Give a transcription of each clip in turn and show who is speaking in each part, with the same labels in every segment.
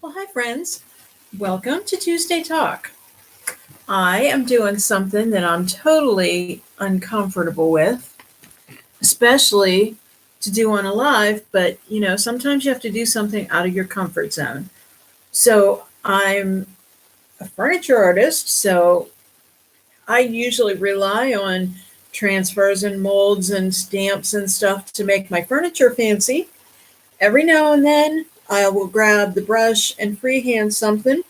Speaker 1: Well, hi, friends. Welcome to Tuesday Talk. I am doing something that I'm totally uncomfortable with, especially to do on a live, but sometimes you have to do something out of your comfort zone. So, I'm a furniture artist, so I usually rely on transfers and molds and stamps and stuff to make my furniture fancy. Every now and then, I will grab the brush and freehand something.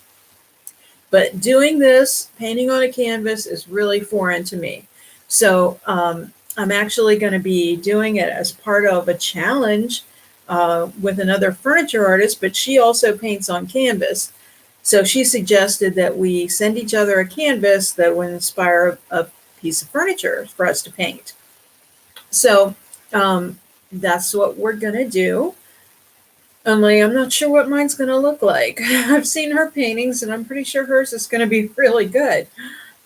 Speaker 1: But doing this, painting on a canvas, is really foreign to me. So I'm actually going to be doing it as part of a challenge with another furniture artist, but she also paints on canvas. So she suggested that we send each other a canvas that would inspire a piece of furniture for us to paint. So that's what we're going to do. Only I'm not sure what mine's going to look like. I've seen her paintings and I'm pretty sure hers is going to be really good.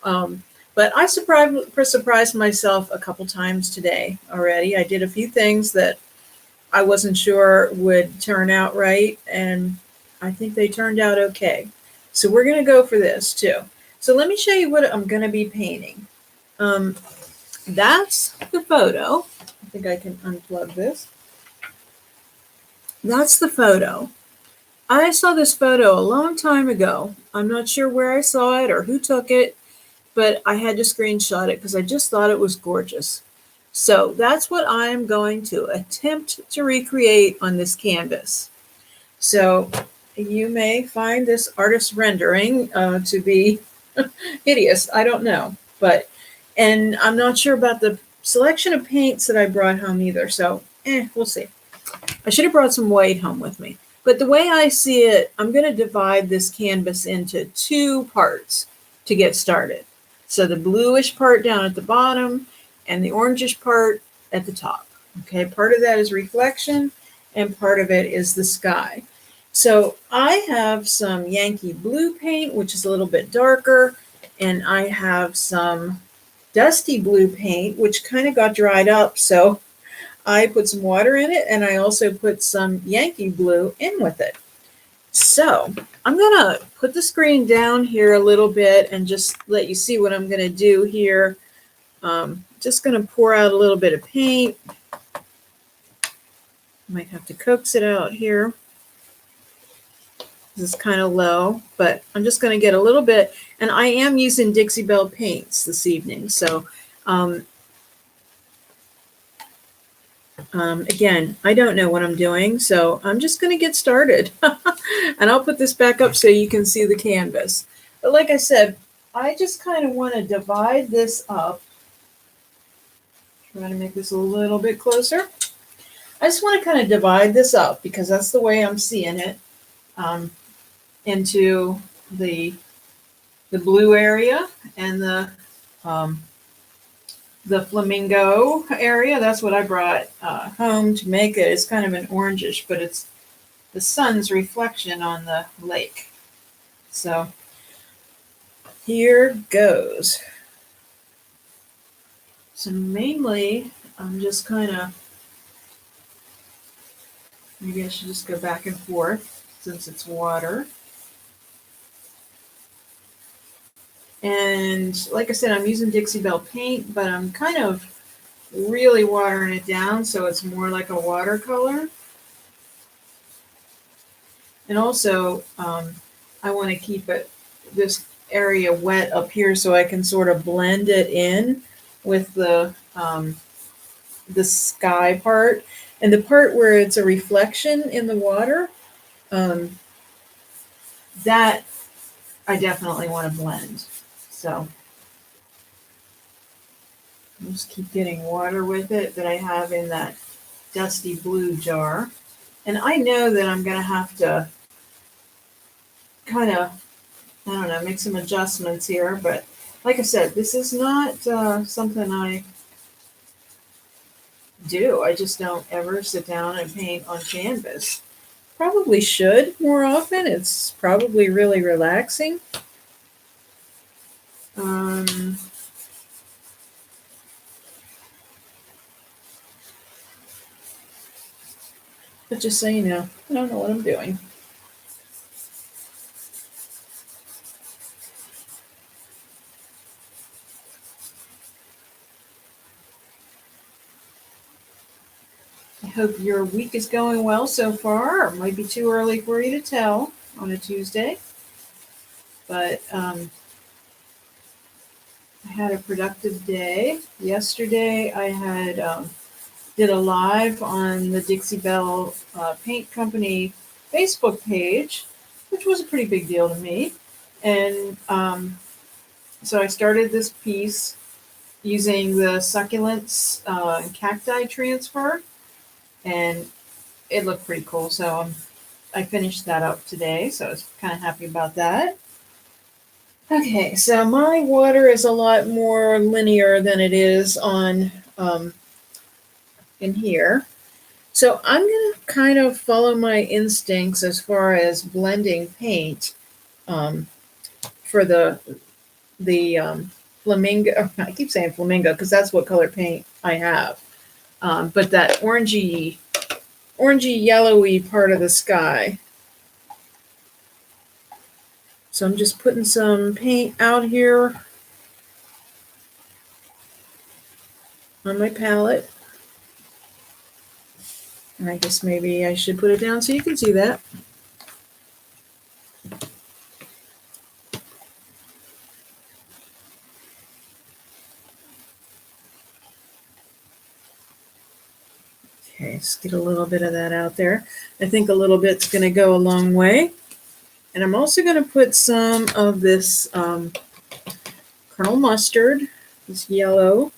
Speaker 1: Um, but I surprised myself a couple times today already. I did a few things that I wasn't sure would turn out right, and I think they turned out okay. So we're going to go for this too. So let me show you what I'm going to be painting. Um, that's the photo. I think I can unplug this. That's the photo. I saw this photo a long time ago. I'm not sure where I saw it or who took it, but I had to screenshot it because I just thought it was gorgeous. So that's what I'm going to attempt to recreate on this canvas. So you may find this artist rendering to be hideous. I don't know, and I'm not sure about the selection of paints that I brought home either. So we'll see. I should have brought some white home with me. But the way I see it, I'm going to divide this canvas into two parts to get started. So the bluish part down at the bottom and the orangish part at the top. Okay, part of that is reflection and part of it is the sky. So I have some Yankee blue paint, which is a little bit darker, and I have some dusty blue paint, which kind of got dried up. So I put some water in it and I also put some Yankee blue in with it. So I'm going to put the screen down here a little bit and just let you see what I'm going to do here. Just going to pour out a little bit of paint. Might have to coax it out here. This is kind of low, but I'm just going to get a little bit. And I am using Dixie Belle paints this evening. So again, I don't know what I'm doing, so I'm just going to get started. And I'll put this back up so you can see the canvas. But like I said, I just kind of want to divide this up. Trying to make this a little bit closer. I just want to kind of divide this up because that's the way I'm seeing it, into the blue area and the flamingo area. That's what I brought home to make it. It's kind of an orangish, but it's the sun's reflection on the lake. So here goes. So mainly, I'm just kind of, maybe I should just go back and forth since it's water. And like I said, I'm using Dixie Belle paint, but I'm kind of really watering it down so it's more like a watercolor. And also, I want to keep this area wet up here so I can sort of blend it in with the sky part. And the part where it's a reflection in the water, that I definitely want to blend. So I'll just keep getting water with it that I have in that dusty blue jar. And I know that I'm going to have to kind of, I don't know, make some adjustments here. But like I said, this is not something I do. I just don't ever sit down and paint on canvas. Probably should more often. It's probably really relaxing. But just so you know, I don't know what I'm doing. I hope your week is going well so far. It might be too early for you to tell on a Tuesday, but I had a productive day. Yesterday, I had did a live on the Dixie Belle Paint Company Facebook page, which was a pretty big deal to me. And so I started this piece using the succulents and cacti transfer, and it looked pretty cool. So I finished that up today, so I was kind of happy about that. Okay, so my water is a lot more linear than it is on in here. So I'm going to kind of follow my instincts as far as blending paint um, for the flamingo. I keep saying flamingo because that's what color paint I have. But that orangey yellowy part of the sky. So I'm just putting some paint out here on my palette. And I guess maybe I should put it down so you can see that. Okay, let's get a little bit of that out there. I think a little bit's going to go a long way. And I'm also going to put some of this kernel mustard, this yellow,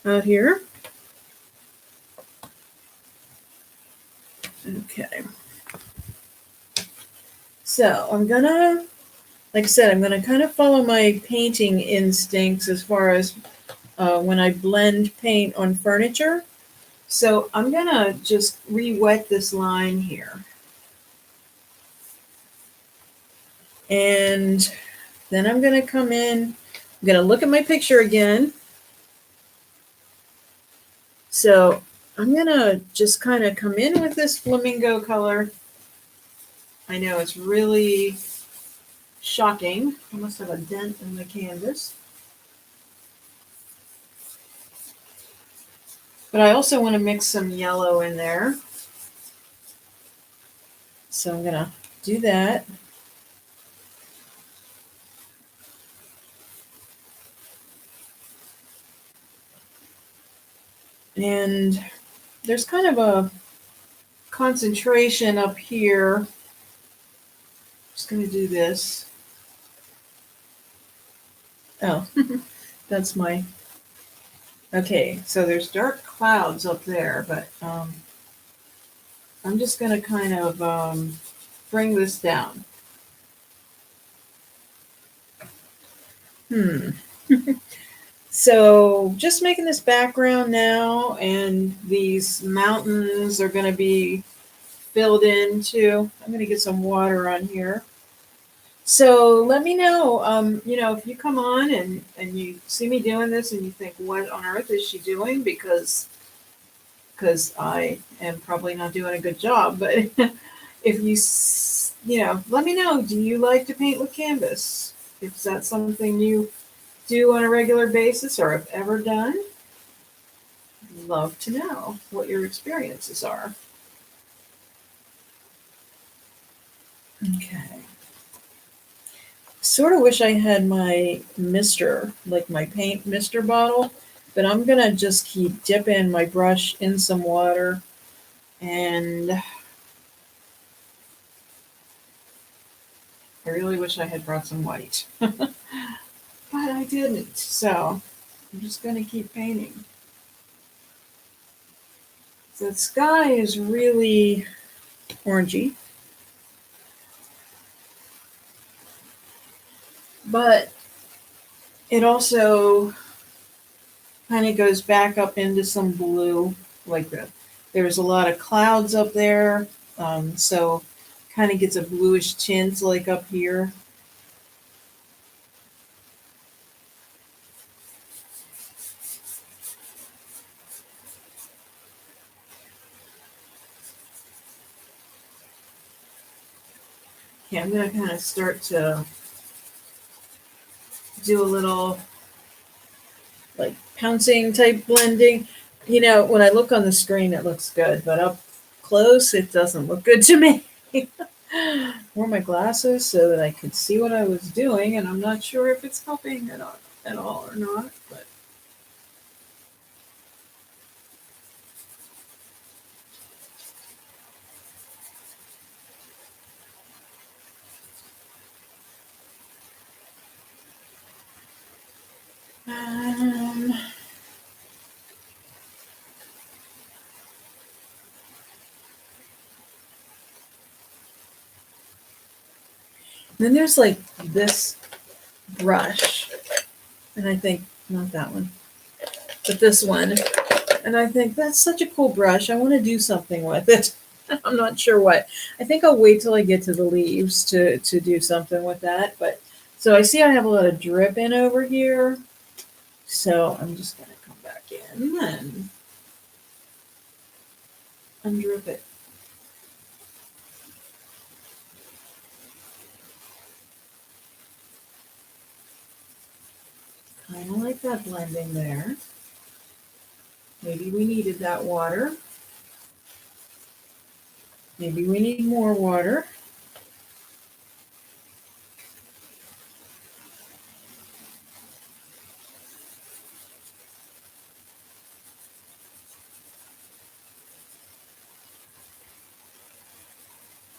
Speaker 1: out here. Okay. So I'm going to, like I said, I'm going to kind of follow my painting instincts as far as when I blend paint on furniture. So I'm going to just re-wet this line here. And then I'm going to come in, I'm going to look at my picture again. So I'm going to just kind of come in with this flamingo color. I know it's really shocking. I must have a dent in the canvas. But I also want to mix some yellow in there. So I'm going to do that. And there's kind of a concentration up here. Just going to do this. Oh, that's my... Okay, so there's dark clouds up there, but I'm just going to kind of bring this down. So just making this background now, and these mountains are going to be filled in too. I'm going to get some water on here. So let me know, if you come on and you see me doing this and you think, what on earth is she doing? Because I am probably not doing a good job. But if let me know, do you like to paint with canvas? Is that something you do on a regular basis or have ever done? I'd love to know what your experiences are. Okay. Sort of wish I had my mister, like my paint mister bottle, but I'm gonna just keep dipping my brush in some water, and I really wish I had brought some white, but I didn't, so I'm just gonna keep painting. The sky is really orangey, but it also kind of goes back up into some blue, like there's a lot of clouds up there, so kind of gets a bluish tint like up here. Okay, I'm going to kind of start to do a little like pouncing type blending. You know, when I look on the screen, it looks good, but up close, it doesn't look good to me. Wore my glasses so that I could see what I was doing, and I'm not sure if it's helping at all or not. But um, then there's like this brush, and I think not that one, but this one, and I think that's such a cool brush. I want to do something with it. I'm not sure what. I think I'll wait till I get to the leaves to do something with that. But so I see I have a lot of drip in over here. So I'm just gonna come back in and undrip it. Kind of like that blending there. Maybe we needed that water. Maybe we need more water.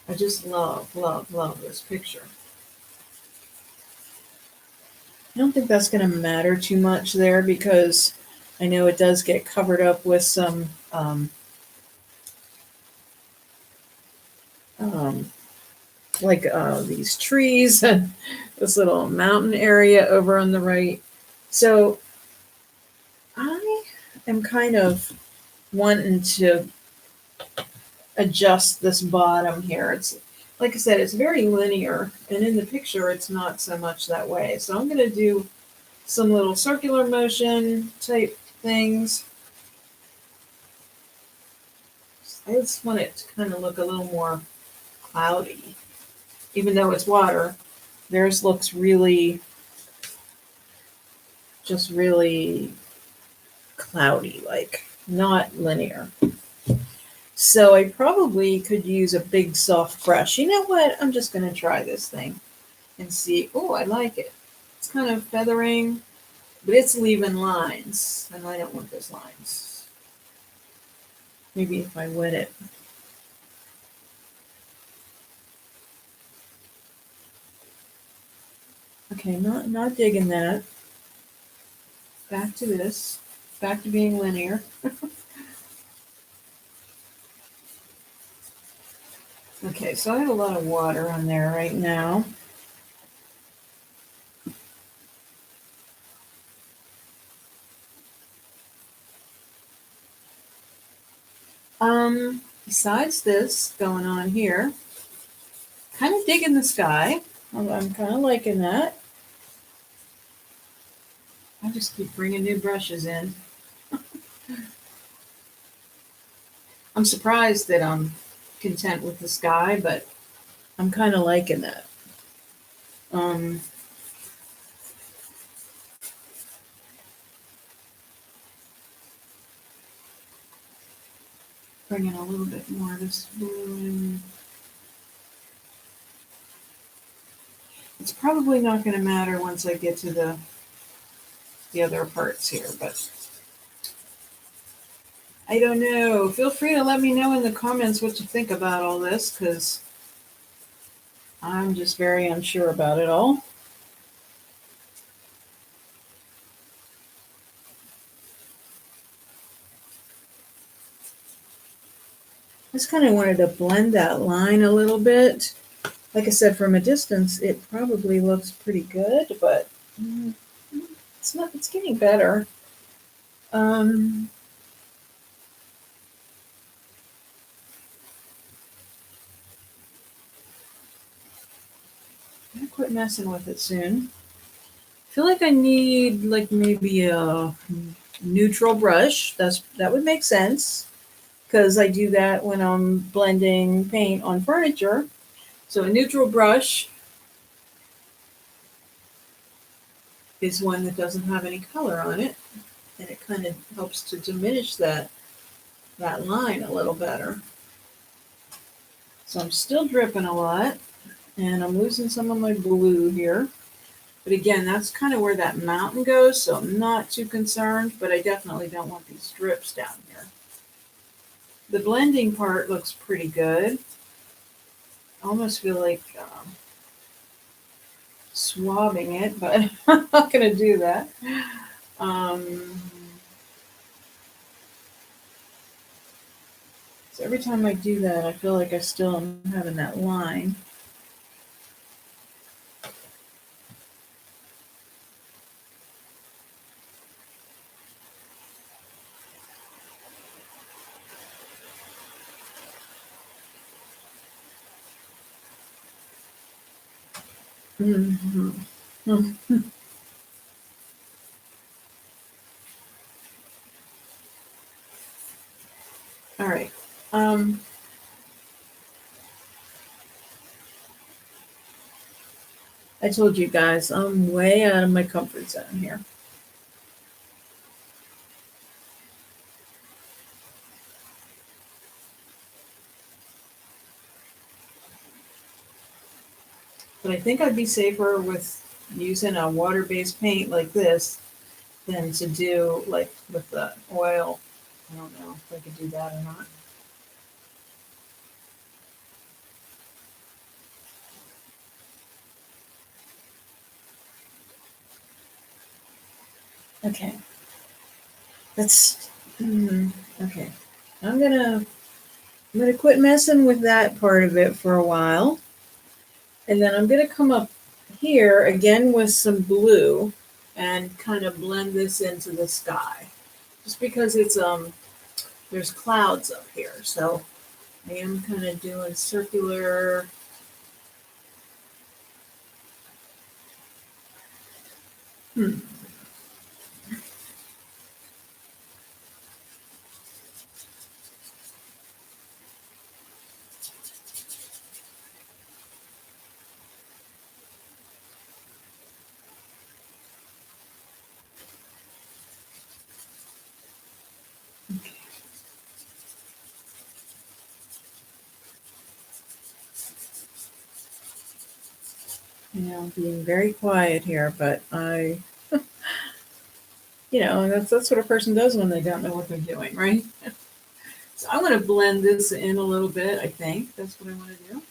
Speaker 1: I just love, love, love this picture. I don't think that's going to matter too much there because I know it does get covered up with some um, like these trees and this little mountain area over on the right. So I am kind of wanting to adjust this bottom here. It's like I said, it's very linear, and in the picture, it's not so much that way. So I'm going to do some little circular motion type things. I just want it to kind of look a little more cloudy, even though it's water. Theirs looks really, just really cloudy, like not linear. So I probably could use a big soft brush. You know what? I'm just going to try this thing and see. Oh, I like it. It's kind of feathering, but it's leaving lines, and I don't want those lines. Maybe if I wet it. Okay, not digging that. Back to this. Back to being linear. Okay, so I have a lot of water on there right now. Besides this going on here, kind of digging the sky. I'm kind of liking that. I just keep bringing new brushes in. I'm surprised that I'm content with the sky, but I'm kind of liking that. Um, Bringing a little bit more of this blue in. It's probably not going to matter once I get to the other parts here, but I don't know. Feel free to let me know in the comments what you think about all this, because I'm just very unsure about it all. I just kind of wanted to blend that line a little bit. Like I said, from a distance, it probably looks pretty good, but it's not. It's getting better. Um, I'm gonna quit messing with it soon. I feel like I need like maybe a neutral brush. That would make sense because I do that when I'm blending paint on furniture. So a neutral brush is one that doesn't have any color on it. and it kind of helps to diminish that line a little better. So I'm still dripping a lot, and I'm losing some of my blue here. But again, that's kind of where that mountain goes, so I'm not too concerned, but I definitely don't want these drips down here. The blending part looks pretty good. I almost feel like swabbing it, but I'm not going to do that. So every time I do that, I feel like I still am having that line. Mm-hmm. All right. I told you guys I'm way out of my comfort zone here. But I think I'd be safer with using a water-based paint like this than to do like with the oil. I don't know if I could do that or not. Okay. That's okay. I'm gonna quit messing with that part of it for a while. And then I'm gonna come up here again with some blue and kind of blend this into the sky. Just because it's there's clouds up here, so I am kind of doing circular. Hmm. Okay. Being very quiet here, but that's what a person does when they don't know what they're doing, right? So I want to blend this in a little bit. I think that's what I want to do.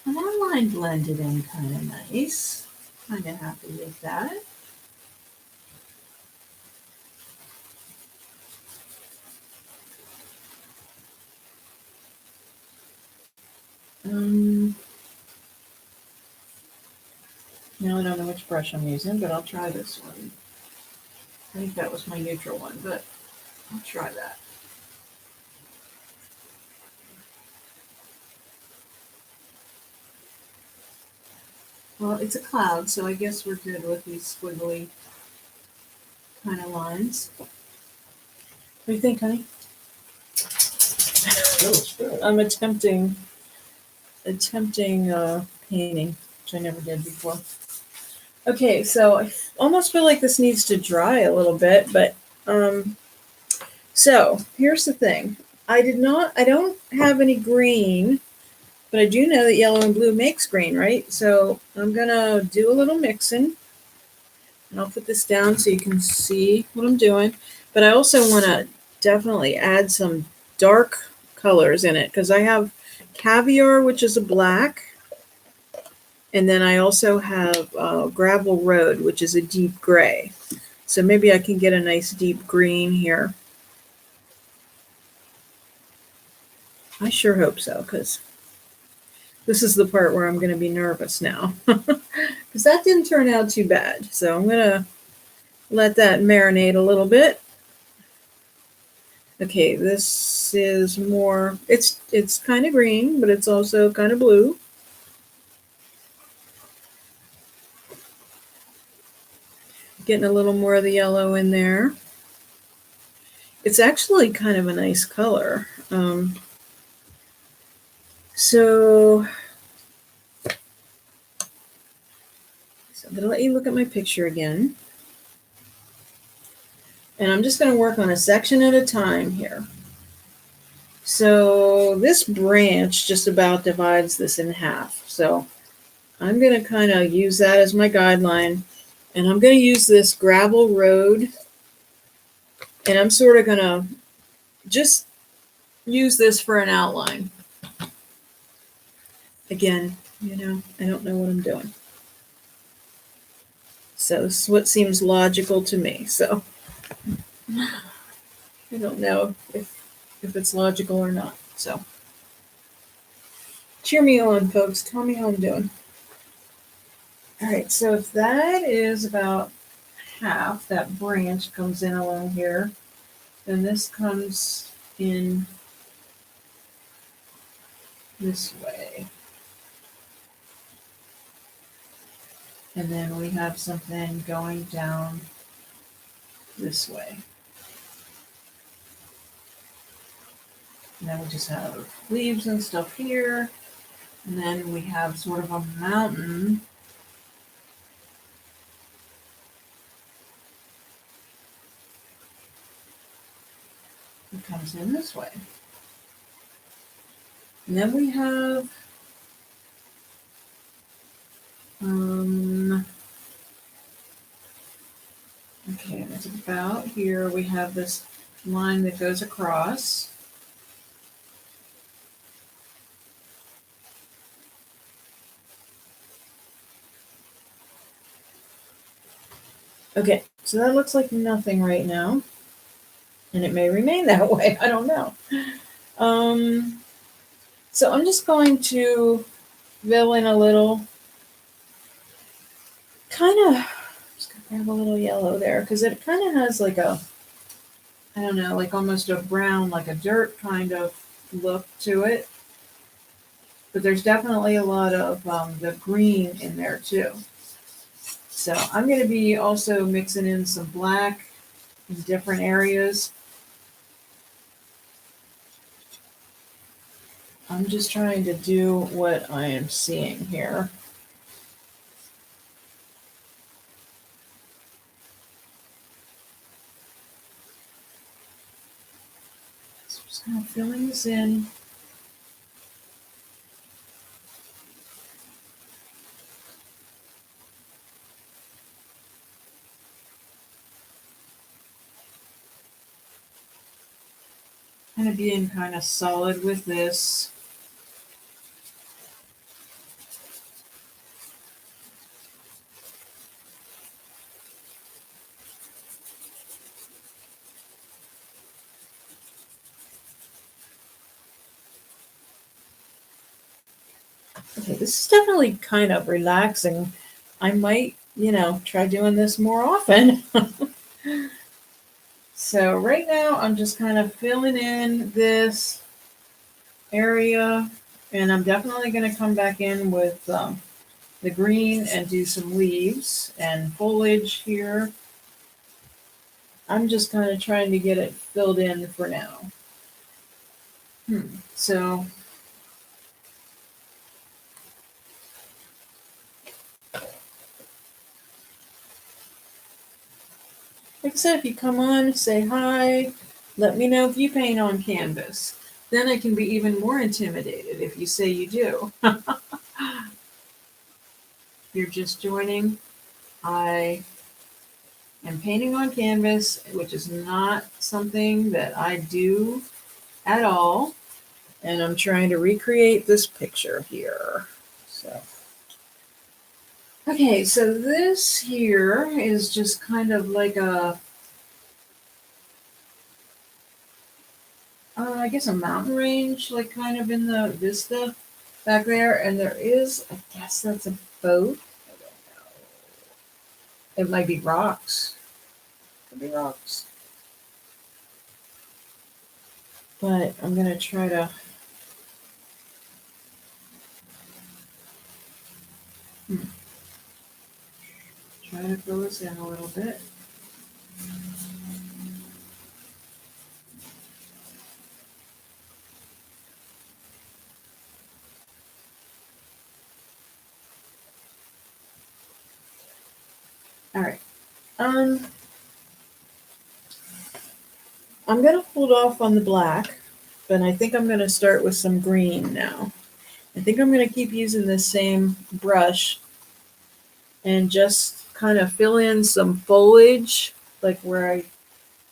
Speaker 1: And that line blended in kind of nice. Kind of happy with that. Now I don't know which brush I'm using, but I'll try this one. I think that was my neutral one, but I'll try that. Well, it's a cloud, so I guess we're good with these squiggly kind of lines. What do you think, honey? I'm attempting painting, which I never did before. Okay, so I almost feel like this needs to dry a little bit, but so here's the thing. I don't have any green, but I do know that yellow and blue makes green, right? So I'm gonna do a little mixing, and I'll put this down so you can see what I'm doing. But I also want to definitely add some dark colors in it because I have caviar, which is a black, and then I also have gravel road, which is a deep gray. So maybe I can get a nice deep green here. I sure hope so, because this is the part where I'm going to be nervous now. Because that didn't turn out too bad. So I'm going to let that marinate a little bit. Okay, this is more, it's kind of green, but it's also kind of blue. Getting a little more of the yellow in there. It's actually kind of a nice color. So So I'm going to let you look at my picture again. And I'm just going to work on a section at a time here. So this branch just about divides this in half. So I'm going to kind of use that as my guideline. And I'm going to use this gravel road. And I'm sort of going to just use this for an outline. Again, I don't know what I'm doing. So this is what seems logical to me. So I don't know if it's logical or not. So cheer me on, folks. Tell me how I'm doing. All right, so if that is about half, that branch comes in along here, then this comes in this way. And then we have something going down this way. And then we just have leaves and stuff here. And then we have sort of a mountain. It comes in this way. And then we have okay, and it's about here. We have this line that goes across. Okay, so that looks like nothing right now. And it may remain that way. I don't know. So I'm just going to fill in a little, just gonna grab a little yellow there, because it kind of has like a, I don't know, like almost a brown, like a dirt kind of look to it. But there's definitely a lot of the green in there too. So I'm going to be also mixing in some black in different areas. I'm just trying to do what I am seeing here. So just kind of filling this in. Kind of being kind of solid with this. Okay, this is definitely kind of relaxing. I might, try doing this more often. So right now I'm just kind of filling in this area, and I'm definitely going to come back in with the green and do some leaves and foliage here. I'm just kind of trying to get it filled in for now. So like I said, if you come on, say hi, let me know if you paint on canvas. Then I can be even more intimidated if you say you do. If you're just joining, I am painting on canvas, which is not something that I do at all. And I'm trying to recreate this picture here. So, okay, so this here is just kind of like a, I guess a mountain range, like kind of in the vista back there. And there is, I guess that's a boat. I don't know. It might be rocks. Could be rocks. But I'm going to try to fill this in a little bit. Um, I'm going to hold off on the black, but I think I'm going to start with some green now. I think I'm going to keep using this same brush and just kind of fill in some foliage, like where I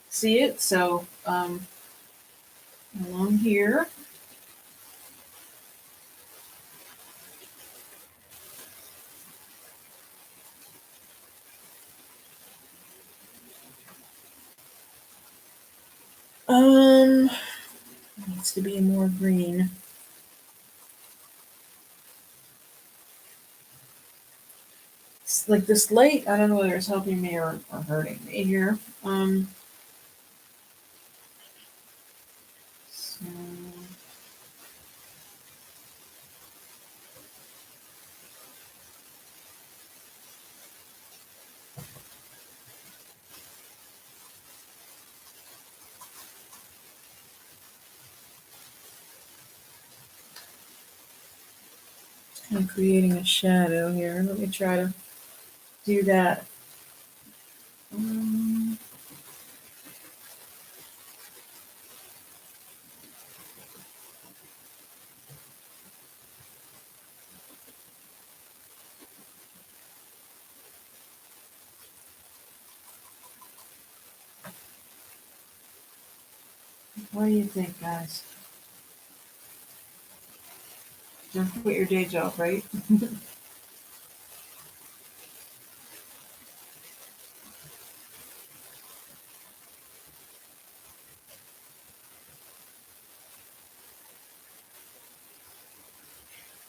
Speaker 1: see it. So along here. Needs to be more green. It's like this light, I don't know whether it's helping me or hurting me here. So I'm creating a shadow here. Let me try to do that. Um, what do you think, guys? Don't quit your day job, right?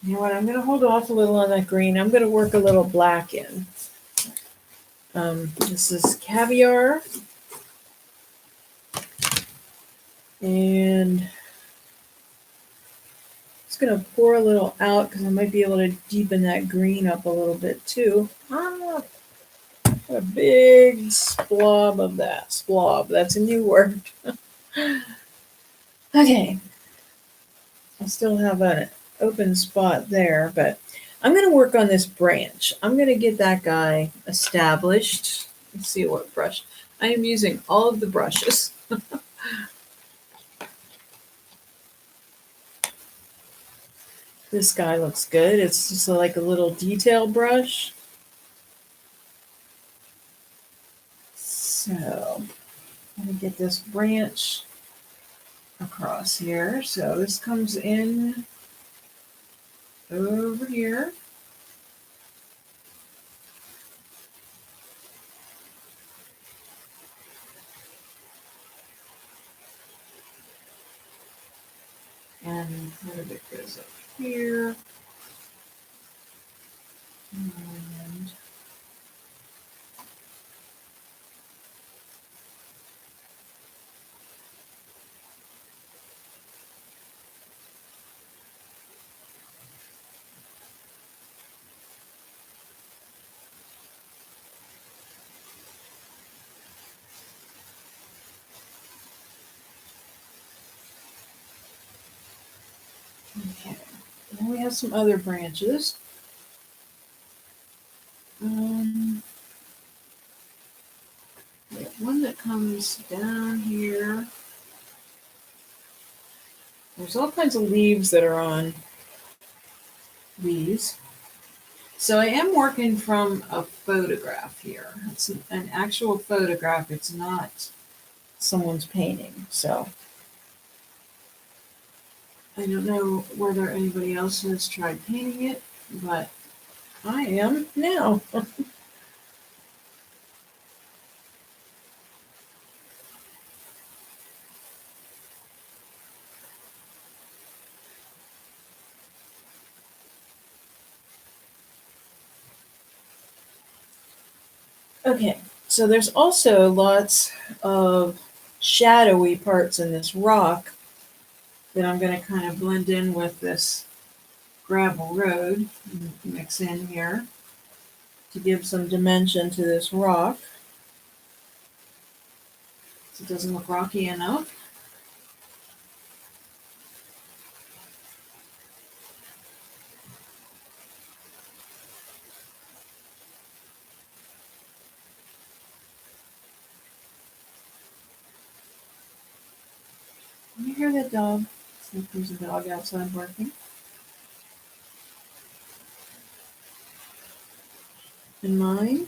Speaker 1: You know what? I'm going to hold off a little on that green. I'm going to work a little black in. This is caviar. And just going to pour a little out because I might be able to deepen that green up a little bit too. A big splob of that. Splob, that's a new word. Okay, I still have an open spot there, but I'm going to work on this branch. I'm going to get that guy established. Let's see what brush. I am using all of the brushes. This guy looks good. It's just like a little detail brush. So I'm going to get this branch across here. So this comes in over here. And part of it goes up here. And okay. Then we have some other branches. We have one that comes down here. There's all kinds of leaves that are on these. So I am working from a photograph here. It's an actual photograph. It's not someone's painting. So I don't know whether anybody else has tried painting it, but I am now. Okay, so there's also lots of shadowy parts in this rock that I'm going to kind of blend in with this gravel road and mix in here to give some dimension to this rock so it doesn't look rocky enough. hear that dog? See if there's a dog outside barking. And mine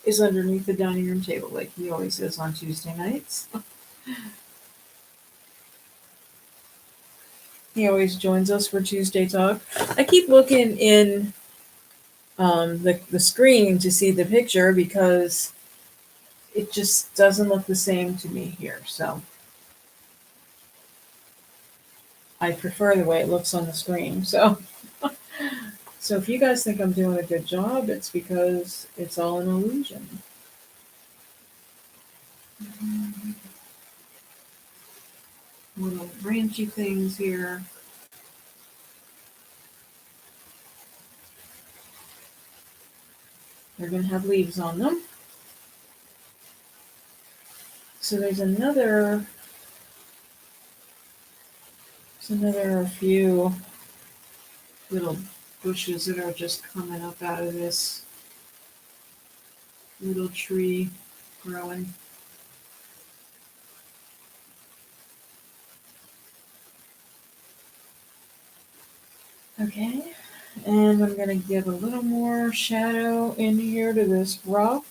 Speaker 1: is underneath the dining room table like he always is on Tuesday nights. He always joins us for Tuesday Talk. I keep looking in the screen to see the picture because it just doesn't look the same to me here. So I prefer the way it looks on the screen. So so if you guys think I'm doing a good job, it's because it's all an illusion. Little branchy things here. They're going to have leaves on them. So there's another few little bushes that are just coming up out of this little tree growing. Okay, and I'm going to give a little more shadow in here to this rock.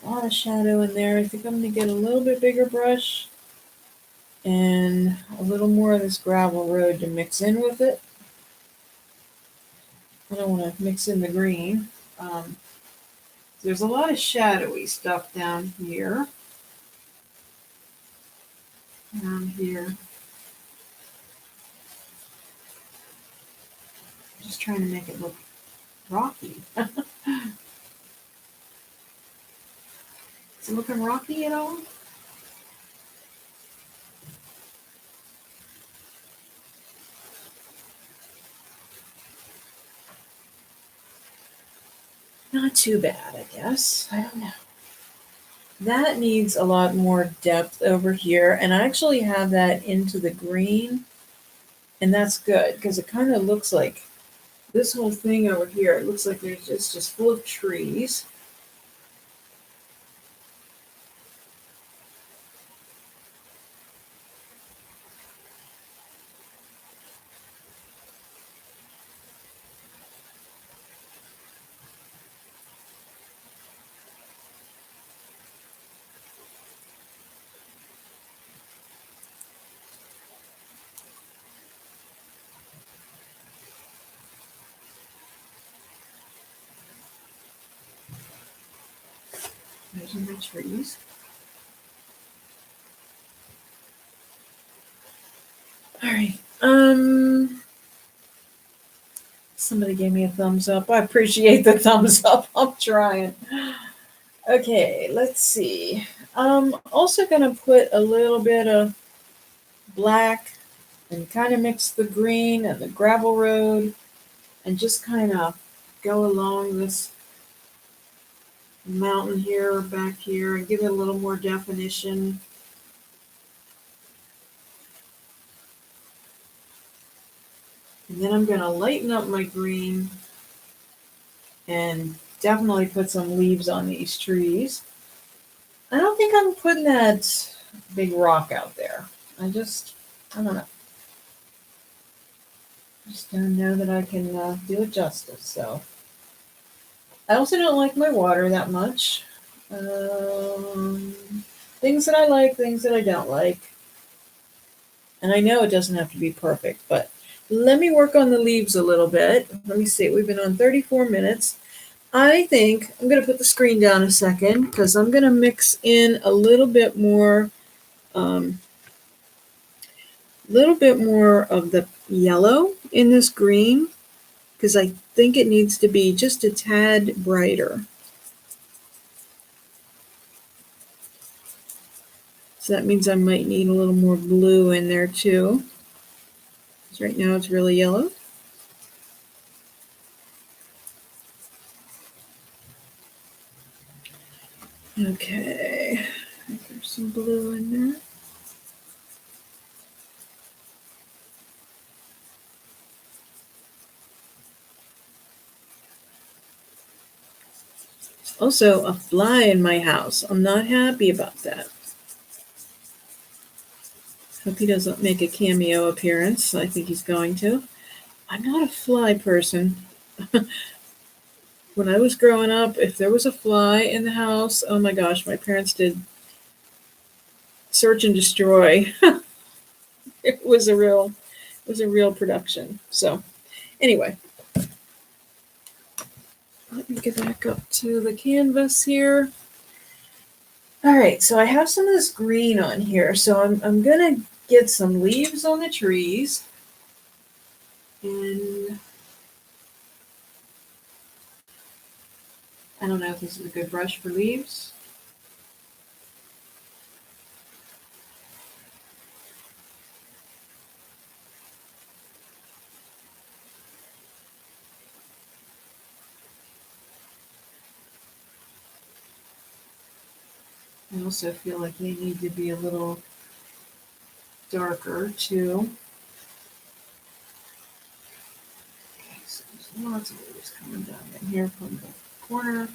Speaker 1: A lot of shadow in there. I think I'm going to get a little bit bigger brush and a little more of this gravel road to mix in with it. I don't want to mix in the green. There's a lot of shadowy stuff down here. Down here. Just trying to make it look rocky. Is it looking rocky at all? Not too bad, I guess. I don't know. That needs a lot more depth over here, and I actually have that into the green, and that's good because it kind of looks like this whole thing over here. It looks like there's just full of trees. There's my trees. All right. Somebody gave me a thumbs up. I appreciate the thumbs up. I'm trying. Okay, let's see. I'm also gonna put a little bit of black and kind of mix the green and the gravel road and just kind of go along this mountain here, back here, and give it a little more definition. And then I'm going to lighten up my green and definitely put some leaves on these trees. I don't think I'm putting that big rock out there. I don't know. I just don't know that I can do it justice. So I also don't like my water that much. Things that I like, things that I don't like. And I know it doesn't have to be perfect, but let me work on the leaves a little bit. Let me see. We've been on 34 minutes. I think I'm going to put the screen down a second because I'm going to mix in a little bit more of the yellow in this green because I think it needs to be just a tad brighter. So that means I might need a little more blue in there too. So right now it's really yellow. Okay, I think there's some blue in there. Also, a fly in my house. I'm not happy about that. Hope he doesn't make a cameo appearance. I think he's going to. I'm not a fly person. When I was growing up, if there was a fly in the house, oh my gosh, my parents did search and destroy. It was a real production. So anyway, let me get back up to the canvas here. All right, so I have some of this green on here. So I'm gonna get some leaves on the trees. And I don't know if this is a good brush for leaves. I also feel like they need to be a little darker too. Okay, so there's lots of leaves coming down in here from the corner.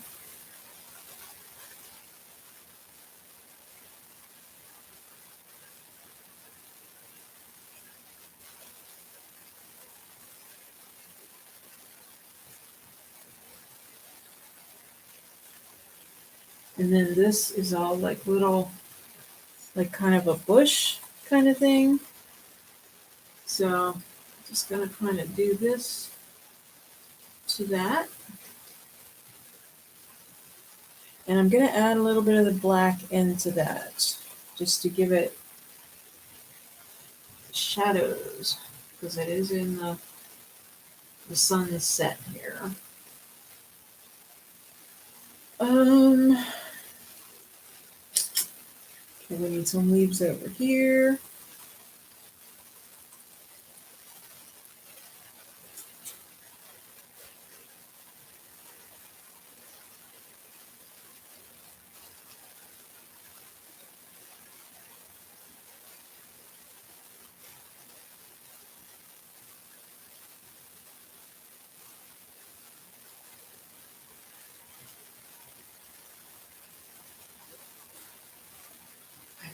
Speaker 1: And then this is all like little, like kind of a bush kind of thing. So I'm just gonna kind of do this to that. And I'm gonna add a little bit of the black into that, just to give it shadows, because it is in the sunset here. Okay, we need some leaves over here.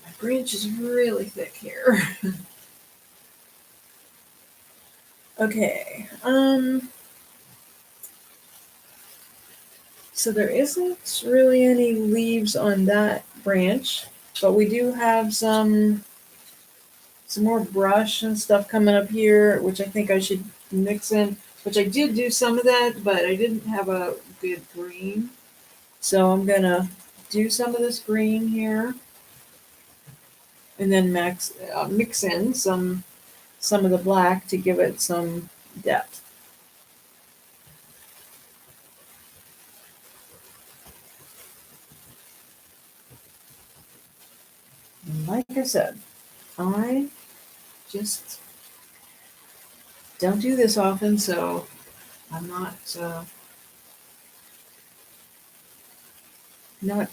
Speaker 1: My branch is really thick here. Okay, so there isn't really any leaves on that branch, but we do have some more brush and stuff coming up here, which I think I should mix in, which I did do some of that, but I didn't have a good green. So I'm gonna do some of this green here and then mix in some of the black to give it some depth. And like I said, I just don't do this often, so I'm not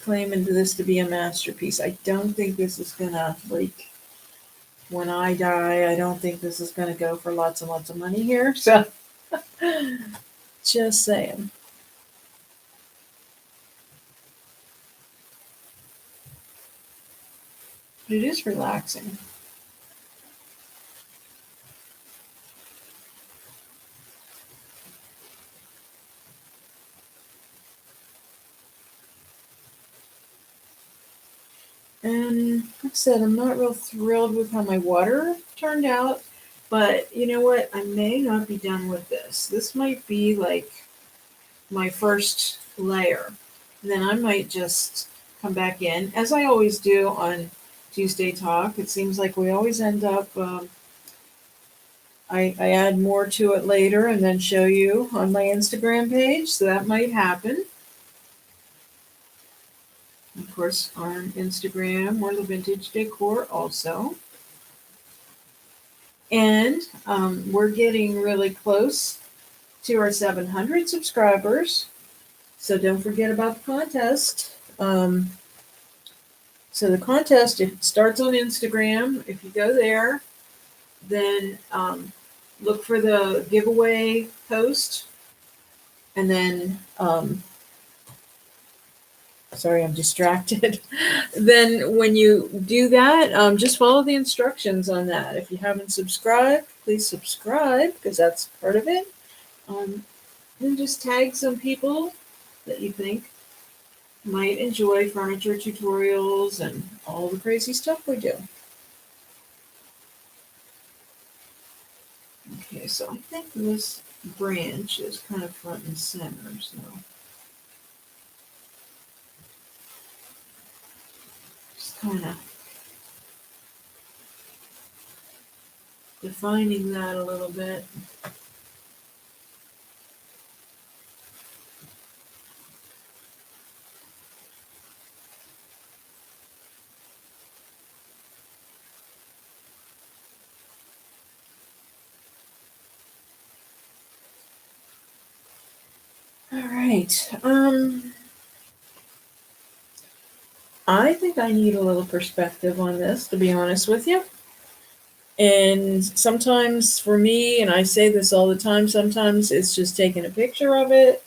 Speaker 1: claiming this to be a masterpiece. I don't think this is gonna, like, when I die, I don't think this is gonna go for lots and lots of money here. So just saying. But it is relaxing. And like I said, I'm not real thrilled with how my water turned out, but you know what? I may not be done with this. This might be like my first layer. And then I might just come back in, as I always do on Tuesday Talk. It seems like we always end up, I add more to it later and then show you on my Instagram page. So that might happen. Of course, on Instagram or the Vintage Decor also. And we're getting really close to our 700 subscribers. So don't forget about the contest. So the contest, it starts on Instagram. If you go there, then look for the giveaway post. And then, sorry, I'm distracted. Then when you do that, just follow the instructions on that. If you haven't subscribed, please subscribe because that's part of it. Then just tag some people that you think might enjoy furniture tutorials and all the crazy stuff we do. Okay, so I think this branch is kind of front and center, so just kind of defining that a little bit. All right. I think I need a little perspective on this, to be honest with you. And sometimes for me, and I say this all the time, sometimes it's just taking a picture of it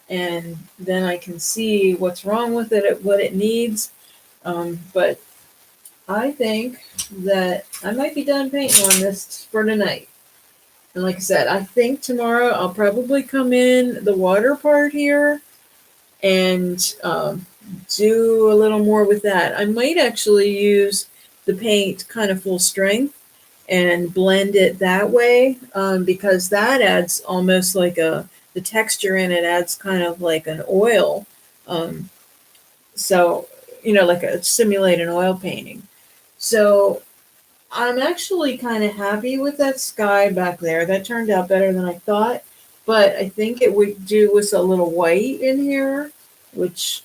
Speaker 1: and then I can see what's wrong with it, what it needs. But I think that I might be done painting on this for tonight. And like I said, I think tomorrow I'll probably come in the water part here and do a little more with that. I might actually use the paint kind of full strength and blend it that way because that adds almost like the texture in it adds kind of like an oil. Um, so, like simulate an oil painting. So I'm actually kind of happy with that sky back there. That turned out better than I thought. But I think it would do with a little white in here, which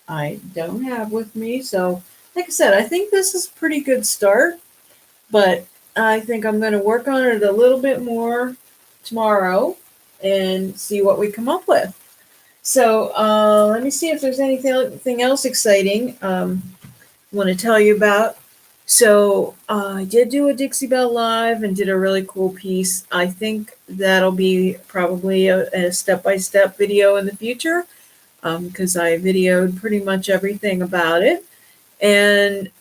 Speaker 1: I don't have with me. So, like I said, I think this is a pretty good start. But I think I'm going to work on it a little bit more tomorrow and see what we come up with. So let me see if there's anything else exciting I want to tell you about. So I did do a Dixie Belle live and did a really cool piece. I think that'll be probably a step-by-step video in the future because I videoed pretty much everything about it. And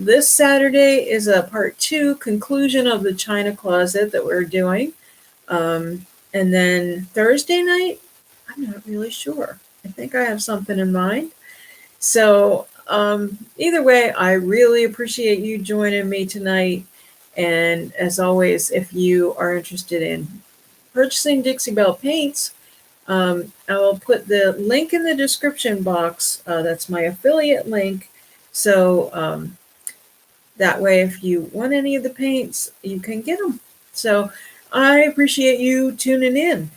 Speaker 1: this Saturday is a part 2 conclusion of the China closet that we're doing. And then Thursday night, I'm not really sure. I think I have something in mind. So either way, I really appreciate you joining me tonight. And as always, if you are interested in purchasing Dixie Belle paints, I will put the link in the description box. That's my affiliate link. So that way, if you want any of the paints, you can get them. So I appreciate you tuning in.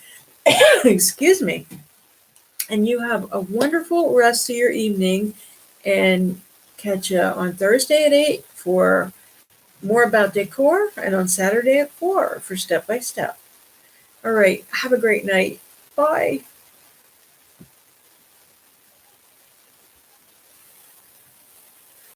Speaker 1: Excuse me. And you have a wonderful rest of your evening. And catch you on Thursday at 8 for more about decor, and on Saturday at 4 for step by step. All right. Have a great night. Bye.